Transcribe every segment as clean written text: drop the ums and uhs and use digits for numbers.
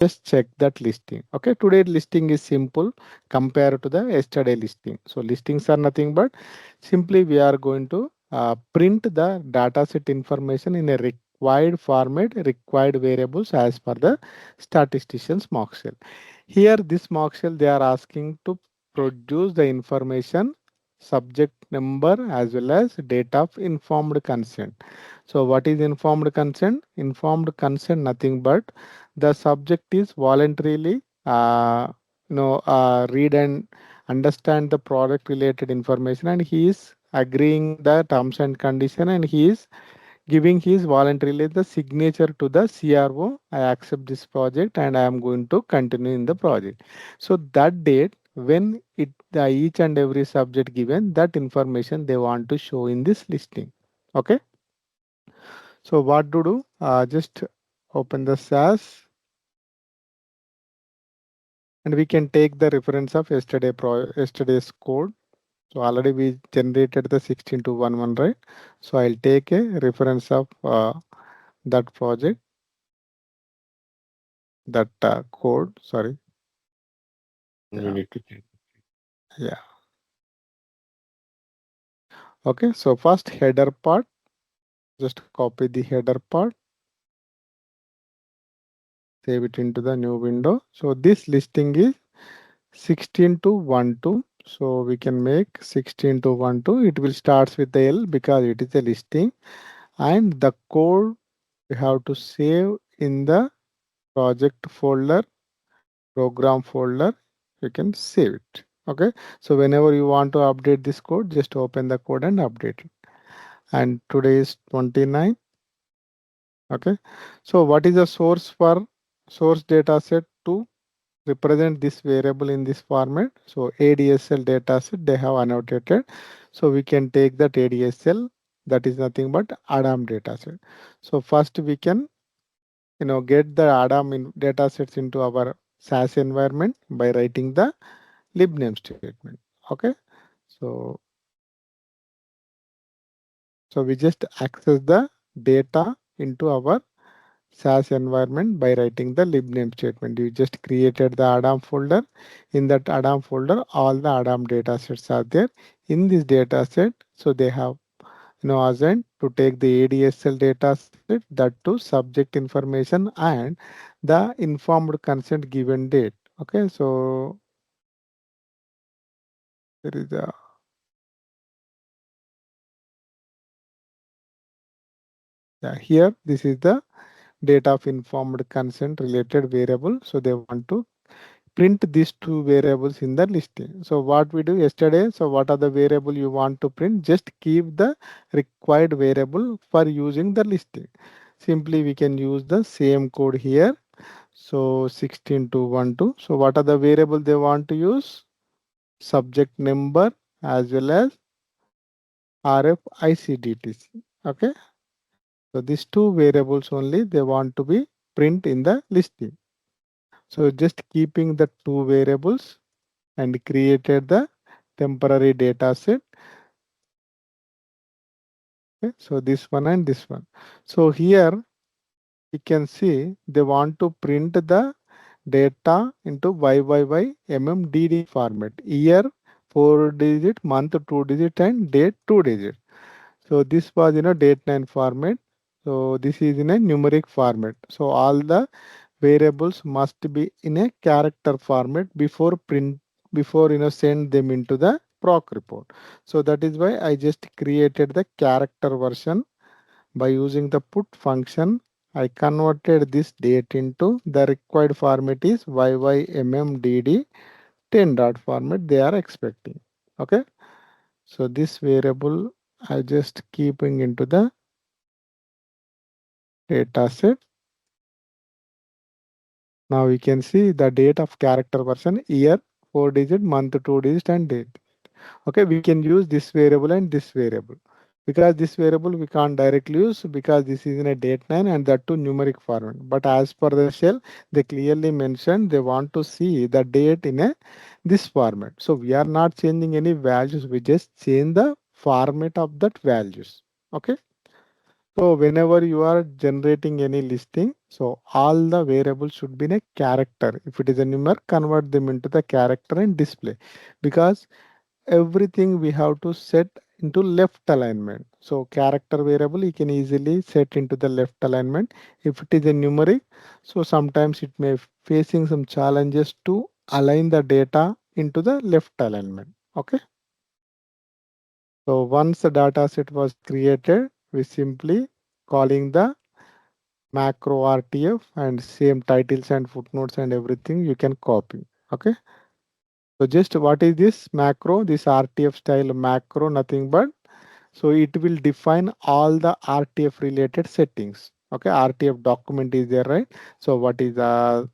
just check that listing. Okay, today listing is simple compared to the yesterday listing. So listings are nothing but simply we are going to print the dataset information in a required format, required variables as per the statistician's mock shell. Here, this mock shell they are asking to produce the information, subject number as well as date of informed consent. So what is informed consent? Informed consent nothing but the subject is voluntarily read and understand the product related information, and he is agreeing the terms and condition, and he is giving his voluntarily the signature to the CRO. I accept this project and I am going to continue in the project. So that date when each and every subject given that information they want to show in this listing. Okay. So what to do? Just open the SAS and we can take the reference of yesterday's code. So already we generated the 16.2.11, right? So I'll take a reference of that project, that code. Sorry. We Yeah. need to change. Yeah. Okay. So first header part, just copy the header part, save it into the new window. So this listing is 16.2.12. So we can make 16.2.12. It will start with the L because it is a listing, and the code we have to save in the project folder, program folder. You can save it. Okay. So whenever you want to update this code, just open the code and update it. And today is 29. Okay. So what is the source for source data set to represent this variable in this format? So ADSL data set they have annotated. So we can take that ADSL, that is nothing but Adam data set. So first we can get the Adam in data sets into our SAS environment by writing the libname statement. Okay. So we just access the data into our SAS environment by writing the libname statement. You just created the Adam folder. In that Adam folder, all the Adam data sets are there. In this data set, so they have assigned to take the ADSL data set, that to subject information and the informed consent given date. Okay, so there is a here this is the data of informed consent related variable. So they want to print these two variables in the listing. So what we do yesterday, so what are the variable you want to print? Just keep the required variable for using the listing. Simply we can use the same code here. So 16.2.12. So what are the variable they want to use? Subject number as well as RFICDTC. Okay. So these two variables only they want to be print in the listing. So just keeping the two variables and created the temporary data set. Okay, so this one and this one. So here you can see they want to print the data into YYYMMDD format. Year 4 digit, month 2 digit, and date 2 digit. So this was in a date 9 format. So this is in a numeric format. So all the variables must be in a character format before send them into the proc report. So that is why I just created the character version by using the put function. I converted this date into the required format is YYMMDD 10 dot format they are expecting. Okay. So this variable I just keeping into the data set. Now we can see the date of character version, year, 4 digit, month, 2 digit, and date. Okay, we can use this variable and this variable. Because this variable we can't directly use because this is in a date 9 and that too numeric format. But as per the shell, they clearly mentioned they want to see the date in a this format. So we are not changing any values. We just change the format of that values. Okay. So whenever you are generating any listing, so all the variables should be in a character. If it is a numer, convert them into the character and display, because everything we have to set into left alignment. So character variable you can easily set into the left alignment. If it is a numeric, so sometimes it may facing some challenges to align the data into the left alignment. Okay. So once the data set was created, we simply calling the macro RTF and same titles and footnotes and everything you can copy. Okay. So just what is this macro? This RTF style macro, nothing but so it will define all the RTF related settings. Okay, RTF document is there, right? So what is the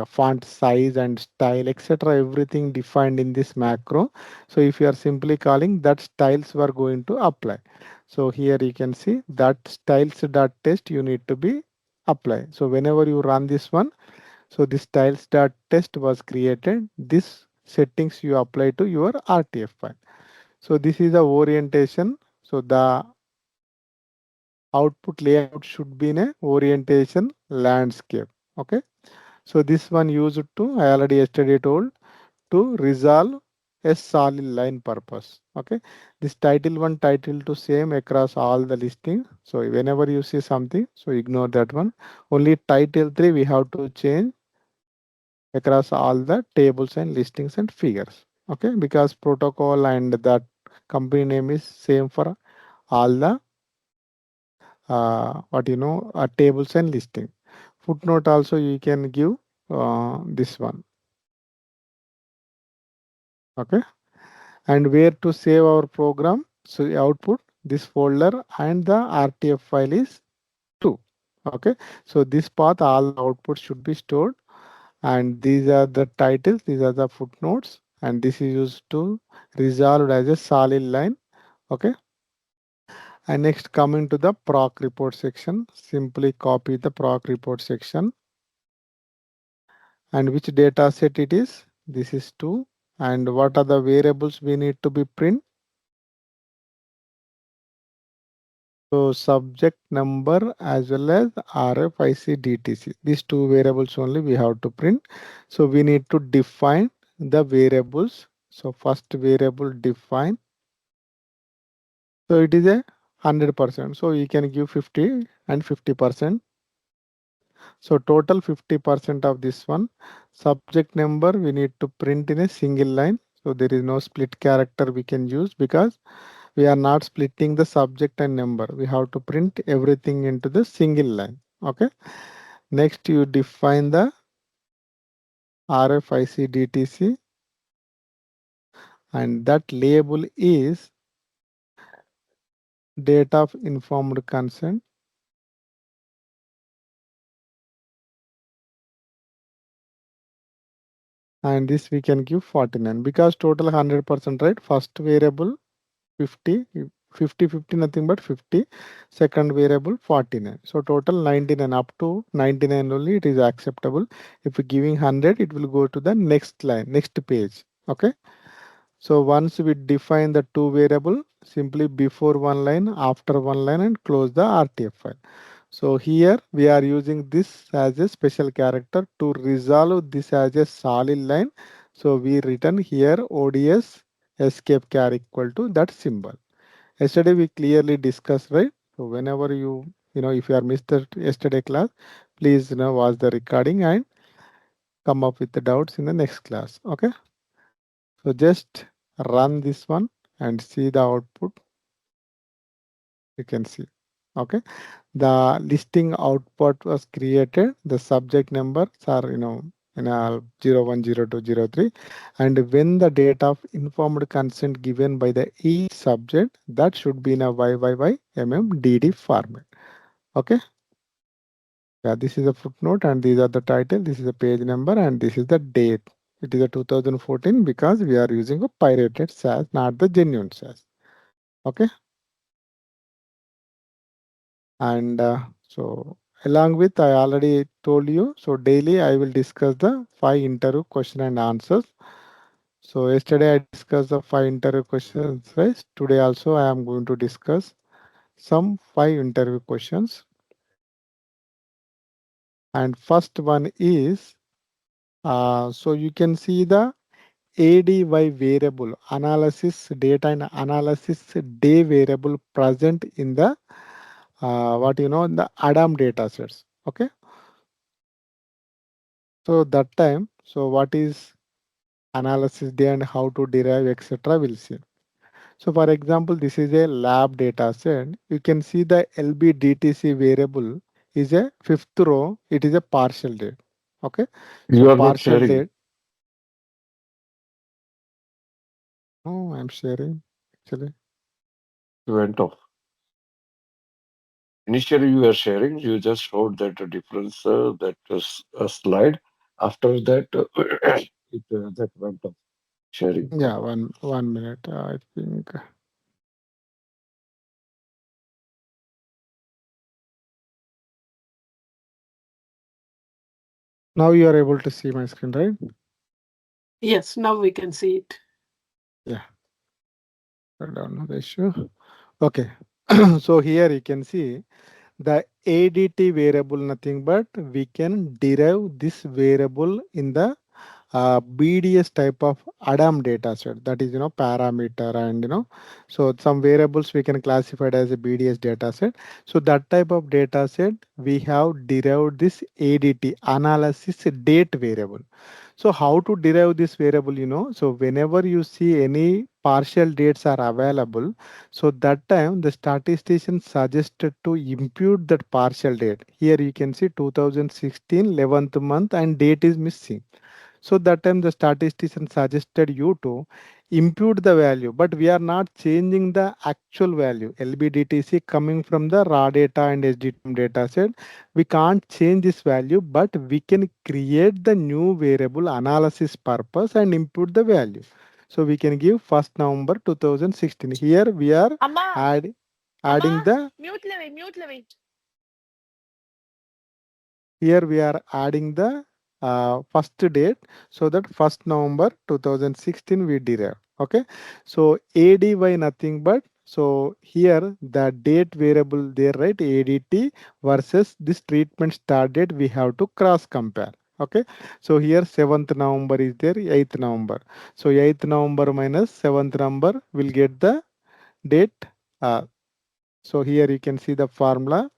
font size and style, etc. Everything defined in this macro. So if you are simply calling that styles we are going to apply. So here you can see that styles dot test you need to be apply. So whenever you run this one, so this styles dot test was created. This settings you apply to your RTF file. So this is the orientation. So the output layout should be in a orientation landscape. Okay. So this one used to, I already yesterday told, to resolve a solid line purpose. Okay. This title one, title two same across all the listing. So whenever you see something, so ignore that one. Only title three we have to change across all the tables and listings and figures. Okay. Because protocol and that company name is same for all the tables and listing. Footnote also you can give this one. Okay. And where to save our program? So the output this folder and the RTF file is 2. Okay. So this path all the outputs should be stored, and these are the titles, these are the footnotes, and this is used to resolve as a solid line. Okay. And next coming to the proc report section, simply copy the proc report section. And which data set it is? This is 2. And what are the variables we need to be print? So subject number as well as RFIC DTC. These two variables only we have to print. So we need to define the variables. So first variable define. So it is a 100%. So you can give 50 and 50%. So total 50% of this one. Subject number we need to print in a single line. So there is no split character we can use because we are not splitting the subject and number. We have to print everything into the single line. Okay. Next you define the RFIC DTC, and that label is date of informed consent, and this we can give 49 because total 100%, right? First variable 50, 50 nothing but 50, second variable 49. So total 99, up to 99 only it is acceptable. If you're giving 100, it will go to the next line, next page. Okay. So once we define the two variable, simply before one line, after one line, and close the RTF file. So here we are using this as a special character to resolve this as a solid line. So we return here ODS escape char equal to that symbol. Yesterday we clearly discussed, right? So whenever if you are missed the yesterday class, please watch the recording and come up with the doubts in the next class. Okay. So just run this one and see the output. You can see. Okay. The listing output was created. The subject numbers are, in a 010203. And when the date of informed consent given by the each subject, that should be in a YYYMMDD format. Okay. Yeah, this is a footnote and these are the title. This is a page number and this is the date. It is a 2014 because we are using a pirated SAS, not the genuine SAS. Okay. And so along with I already told you, so daily I will discuss the 5 interview question and answers. So yesterday I discussed the 5 interview questions, right? Today also I am going to discuss some 5 interview questions. And first one is, so you can see the ADY variable analysis data and analysis day variable present in the in the Adam data sets. Okay. So that time, so what is analysis day and how to derive, etc. We'll see. So for example, this is a lab data set. You can see the LBDTC variable is a fifth row. It is a partial date. Okay. So You are not partial sharing. date. Oh, I'm sharing actually. You went off. Initially, you were sharing. You just showed that difference, that slide. After that, that went off. Sharing. Yeah, one minute. I think now you are able to see my screen, right? Yes, now we can see it. Yeah, I don't know the issue. Okay. So here you can see the ADT variable nothing but we can derive this variable in the BDS type of Adam data set, that is parameter, and so some variables we can classify it as a BDS data set. So that type of data set we have derived this ADT analysis date variable. So how to derive this variable, so whenever you see any partial dates are available, so that time the statistician suggested to impute that partial date. Here you can see 2016 11th month and date is missing. So that time the statistician suggested you to impute the value, but we are not changing the actual value. LBDTC coming from the raw data and SDTM data set. We can't change this value, but we can create the new variable analysis purpose and input the value. So we can give 1st November 2016. Here we are Amma, add, Amma, adding the mute levi. here we are adding the first date, so that 1st November 2016 we derive. Okay. So ADY nothing but, so here the date variable there, right? ADT versus this treatment start date we have to cross compare. Okay. So here 7th November is there, 8th November. So 8th November minus 7th November will get the date. Uh, so here you can see the formula.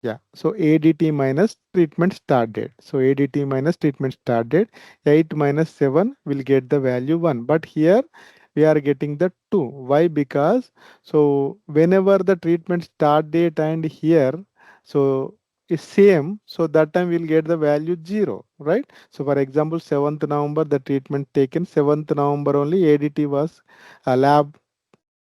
Yeah, so ADT minus treatment start date. So ADT minus treatment start date, 8 minus 7 will get the value 1. But here we are getting the 2. Why? Because so whenever the treatment start date and here, so is same, so that time we'll get the value 0, right? So for example, 7th November, the treatment taken 7th November only ADT was a lab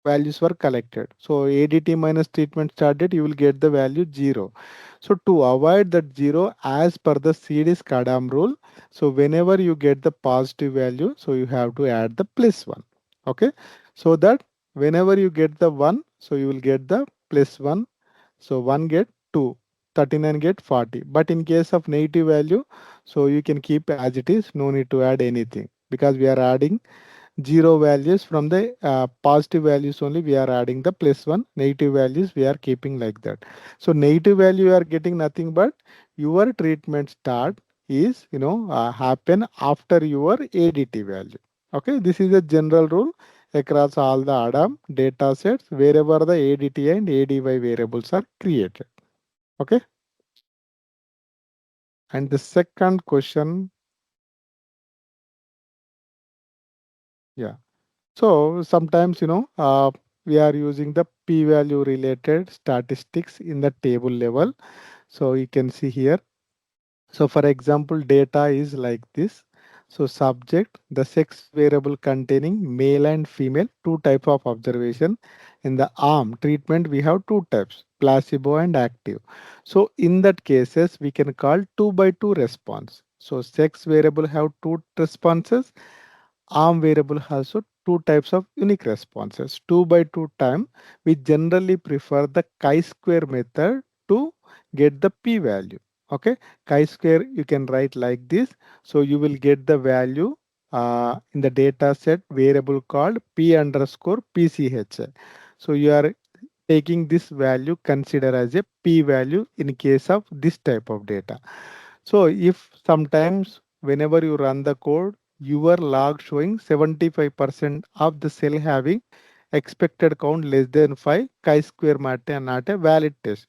values were collected. So ADT minus treatment start date, you will get the value 0. So to avoid that 0 as per the CDISC Adam rule, so whenever you get the positive value, so you have to add the plus 1. Okay. So that whenever you get the 1, so you will get the plus 1. So 1 get 2. 39 get 40. But in case of negative value, so you can keep as it is, no need to add anything, because we are adding zero values from the positive values only, we are adding the plus 1, negative values we are keeping like that. So negative value you are getting nothing but your treatment start is happen after your ADT value. Okay, this is a general rule across all the Adam data sets wherever the ADT and ADY variables are created. Okay, and the second question, yeah. So sometimes, we are using the p-value related statistics in the table level. So you can see here. So for example, data is like this. So subject, the sex variable containing male and female, two type of observation. In the arm treatment, we have two types, placebo and active. So in that cases, we can call 2 by 2 response. So sex variable have two responses, arm variable has also two types of unique responses. 2 by 2 time, we generally prefer the chi-square method to get the p-value. Okay, chi-square you can write like this. So you will get the value in the data set variable called p underscore pch. So you are taking this value consider as a p value in case of this type of data. So if sometimes whenever you run the code, your log showing 75% of the cell having expected count less than 5, chi-square matte and not a valid test.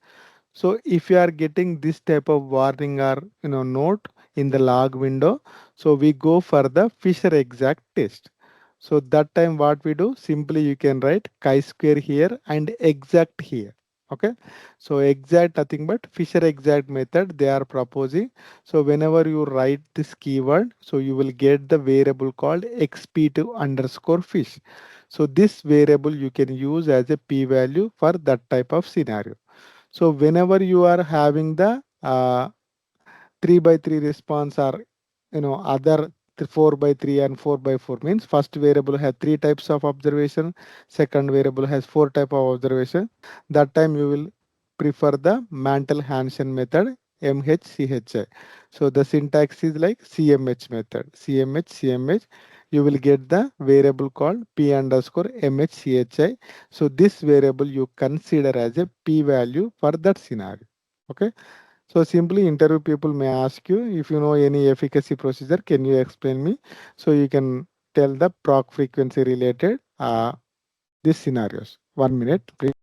So if you are getting this type of warning or note in the log window, so we go for the Fisher exact test. So that time what we do, simply you can write chi-square here and exact here. Okay. So exact nothing but Fisher exact method they are proposing. So whenever you write this keyword, so you will get the variable called xp2 underscore fish. So this variable you can use as a p value for that type of scenario. So whenever you are having the 3 by 3 response or other 4 by 3 and 4 by 4 means first variable has three types of observation, second variable has four type of observation. That time you will prefer the Mantel Hansen method, MHCHI. So the syntax is like CMH method, CMH. You will get the variable called p underscore MHCHI. So this variable you consider as a p value for that scenario. Okay. So simply interview people may ask you if you know any efficacy procedure, can you explain me? So you can tell the proc frequency related these scenarios. 1 minute, please.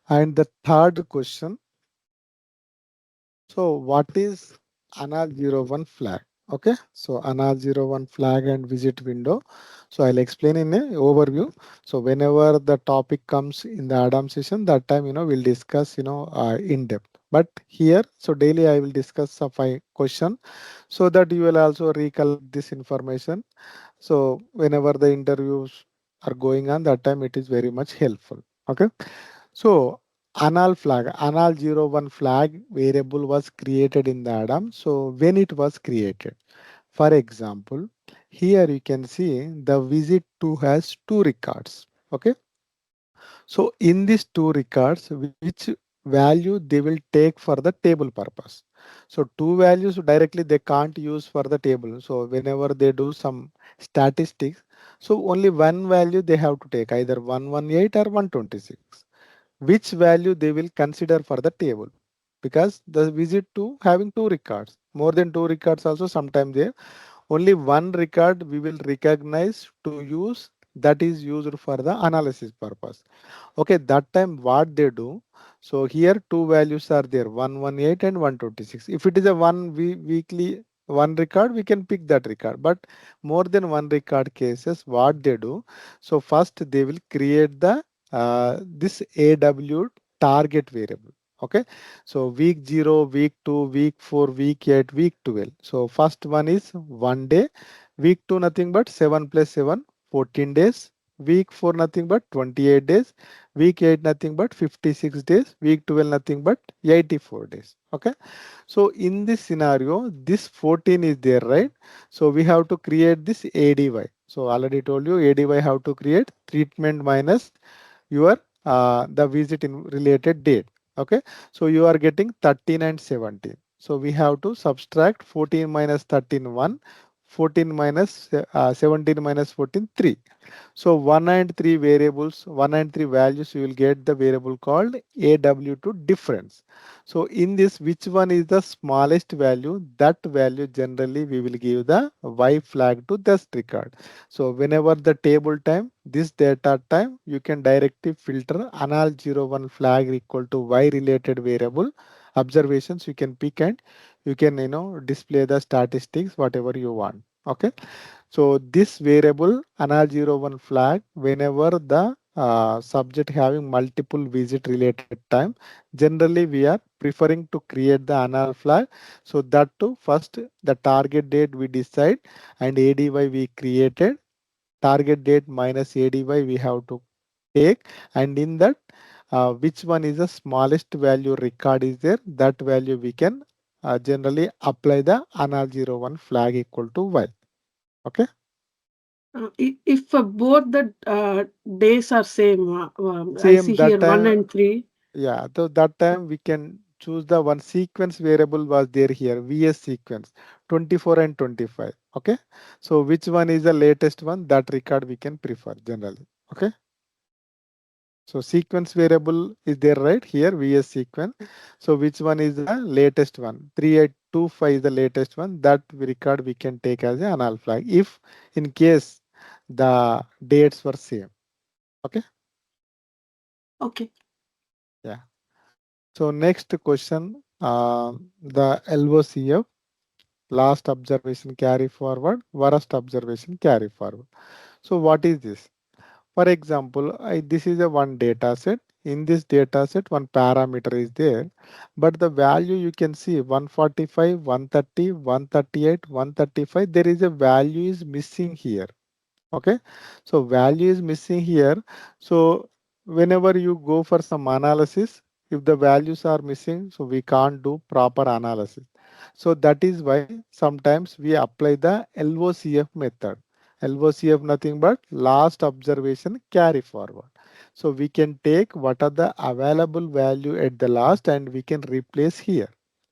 And the third question. So what is ANAL01 flag? Okay, so ANAL01 flag and visit window. So I'll explain in a overview. So whenever the topic comes in the Adam session, that time we'll discuss in depth. But here, so daily I will discuss some five question so that you will also recollect this information. So whenever the interviews are going on, that time it is very much helpful. Okay. So anal 01 flag variable was created in the Adam. So when it was created, for example, here you can see the visit to has two records. Okay. So in these two records, which value they will take for the table purpose. So two values directly they can't use for the table. So whenever they do some statistics, so only one value they have to take, either 118 or 126. Which value they will consider for the table, because the visit to having two records, more than two records also sometimes there, only one record we will recognize to use, that is used for the analysis purpose. Okay, that time what they do, so here two values are there, 118 and 126. If it is a weekly one record, we can pick that record. But more than one record cases, what they do, so first they will create the this AW target variable. Okay, so week 0, week 2, week 4, week 8, week 12. So first one is 1 day, week 2 nothing but 7 plus 7, 14 days, week 4 nothing but 28 days, week 8 nothing but 56 days, week 12 nothing but 84 days. Okay, so in this scenario this 14 is there, right? So we have to create this ADY. So already told you ADY have to create treatment minus your the visit in related date. Okay, so you are getting 13 and 17. So we have to subtract 14 minus 13 1, 14 minus 17 minus 14 3. So 1 and 3 variables, 1 and 3 values, you will get the variable called AW2 difference. So in this, which one is the smallest value? That value generally we will give the Y flag to this record. So whenever the table time, this data time, you can directly filter anal 01 flag equal to Y related variable observations. You can pick and you can display the statistics whatever you want. Okay. So this variable anal 01 flag, whenever the subject having multiple visit related time, generally we are preferring to create the anal flag. So that too, first the target date we decide and ADY we created, target date minus ADY we have to take, and in that which one is the smallest value record is there, that value we can generally apply the anal 01 flag equal to Y. Okay. If both the days are same, I Same see that here 1 time, and 3. yeah. So that time we can choose the one sequence variable was there here, VS sequence. 24 and 25. Okay. So which one is the latest one? That record we can prefer generally. Okay. So sequence variable is there right here, VS sequence. So which one is the latest one? 3825 is the latest one. That record we can take as a null flag if in case the dates were same. Okay. Okay. Yeah. So next question, the LOCF, last observation carry forward, worst observation carry forward. So what is this? For example, this is a one data set. In this data set, one parameter is there, but the value you can see 145, 130, 138, 135. There is a value is missing here. Okay, so value is missing here. So whenever you go for some analysis, if the values are missing, so we can't do proper analysis. So that is why sometimes we apply the LOCF method. LOCF nothing but last observation carry forward. So we can take what are the available value at the last and we can replace here.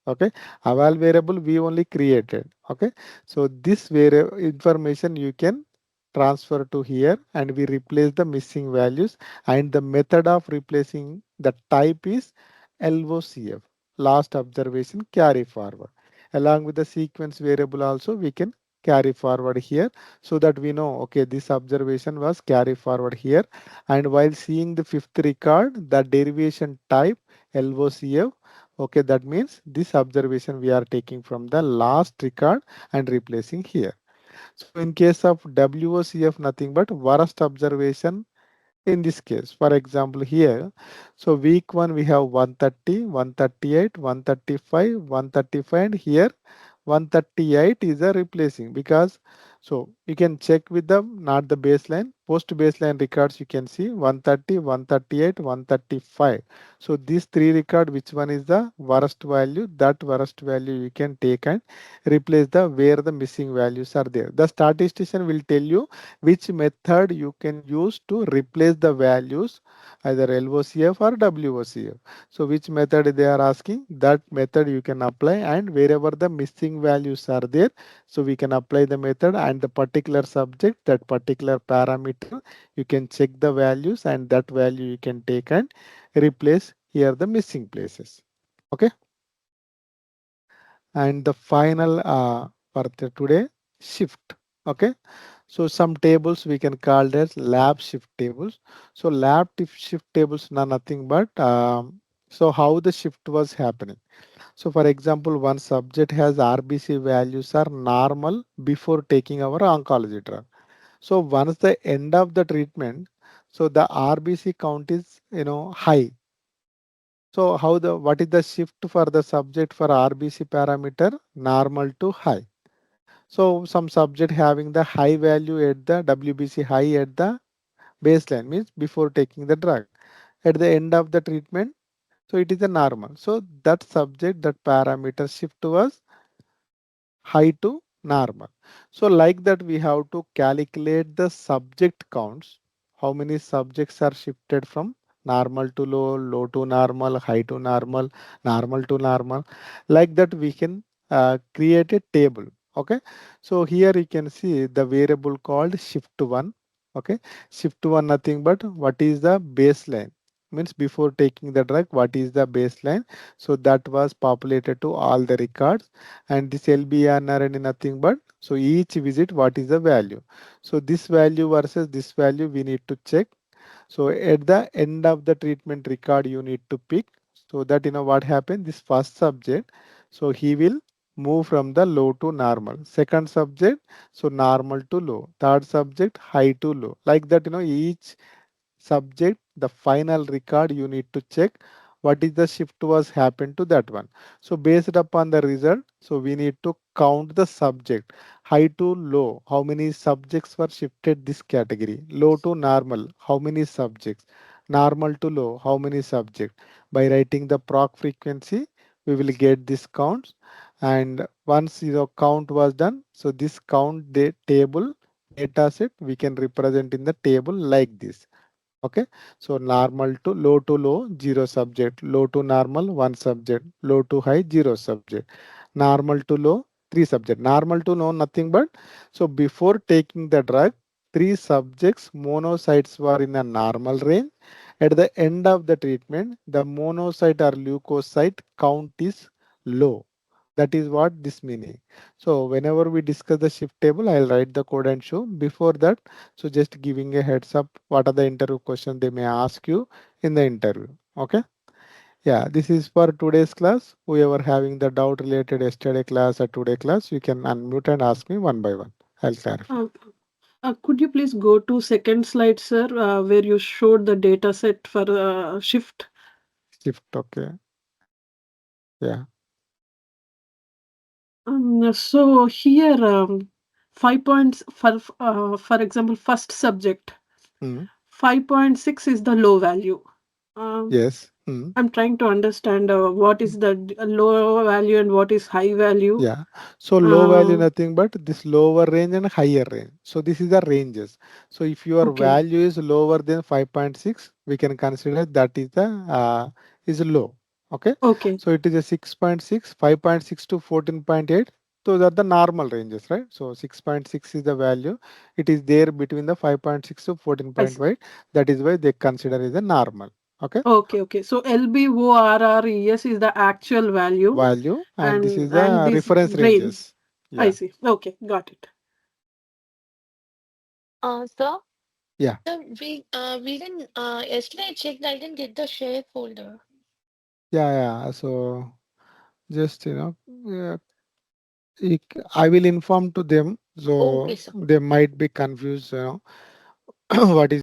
Okay, avail variable we only created. Okay, so this variable information you can transfer to here and we replace the missing values, and the method of replacing the type is LOCF, last observation carry forward. Along with the sequence variable also we can carry forward here, so that we know okay this observation was carry forward here, and while seeing the fifth record the derivation type LOCF. Okay, that means this observation we are taking from the last record and replacing here. So in case of WOCF, nothing but worst observation in this case. For example, here, so week one we have 130, 138, 135, 135, and here 138 is a replacing because so you can check with them, not the baseline. Post baseline records you can see 130, 138, 135. So these three record, which one is the worst value? That worst value you can take and replace the where the missing values are there. The statistician will tell you which method you can use to replace the values, either LOCF or WOCF. So which method they are asking, that method you can apply, and wherever the missing values are there, so we can apply the method and the particular subject, that particular parameter, you can check the values and that value you can take and replace here the missing places. Okay. And the final for today, shift. Okay. So some tables we can call as lab shift tables. So shift tables are nothing but so how the shift was happening. So for example, one subject has RBC values are normal before taking our oncology drug. So once the end of the treatment, so the RBC count is high. So how the what is the shift for the subject for RBC parameter normal to high. So some subject having the high value at the WBC high at the baseline means before taking the drug. At the end of the treatment, so it is a normal. So that subject, that parameter shift was high to normal. So like that we have to calculate the subject counts. How many subjects are shifted from normal to low, low to normal, high to normal, normal to normal. Like that we can create a table. Okay. So here you can see the variable called shift one. Okay. Shift one nothing but what is the baseline, means before taking the drug what is the baseline. So that was populated to all the records, and this LBNRN nothing but so each visit what is the value. So this value versus this value we need to check. So at the end of the treatment record you need to pick, so that what happened, this first subject, so he will move from the low to normal. Second subject, so normal to low. Third subject, high to low. Like that each subject, the final record you need to check what is the shift was happened to that one. So based upon the result, so we need to count the subject high to low, how many subjects were shifted this category, low to normal, how many subjects, normal to low, how many subjects. By writing the proc frequency we will get this counts, and once count was done, so this count table data set we can represent in the table like this. Okay, so normal to low, zero subject, low to normal, one subject, low to high, zero subject, normal to low, three subject. Normal to know nothing but, so before taking the drug, three subjects monocytes were in a normal range. At the end of the treatment, the monocyte or leukocyte count is low. That is what this meaning. So whenever we discuss the shift table, I'll write the code and show. Before that, so just giving a heads up, what are the interview questions they may ask you in the interview. Okay. Yeah, this is for today's class. Whoever having the doubt related yesterday class or today class, you can unmute and ask me one by one. I'll clarify. Uh, could you please go to second slide, sir, where you showed the data set for shift? Shift. Okay. Yeah. So here, 5 points for example, first subject, Hmm. 5.6 is the low value. Um, Yes. Hmm. I'm trying to understand what is the low value and what is high value. Yeah. So low value Uh, nothing but this lower range and higher range. So this is the ranges. So if your okay, value is lower than 5.6, we can consider that is low. Okay. okay, So it is a 6.6, 5.6 to 14.8. Those are the normal ranges, right? So 6.6 is the value. It is there between the 5.6 to I see. 14.8. That is why they consider is a normal. Okay. Okay, okay. So LBORRES is the actual value, Value, and this is and the this reference range. ranges. I Yeah. see. Okay, got it. So, Yeah. we didn't, yesterday I checked, I didn't get the share folder. Yeah, yeah. So just yeah, I will inform to them. Okay, So sir. they might be confused. What is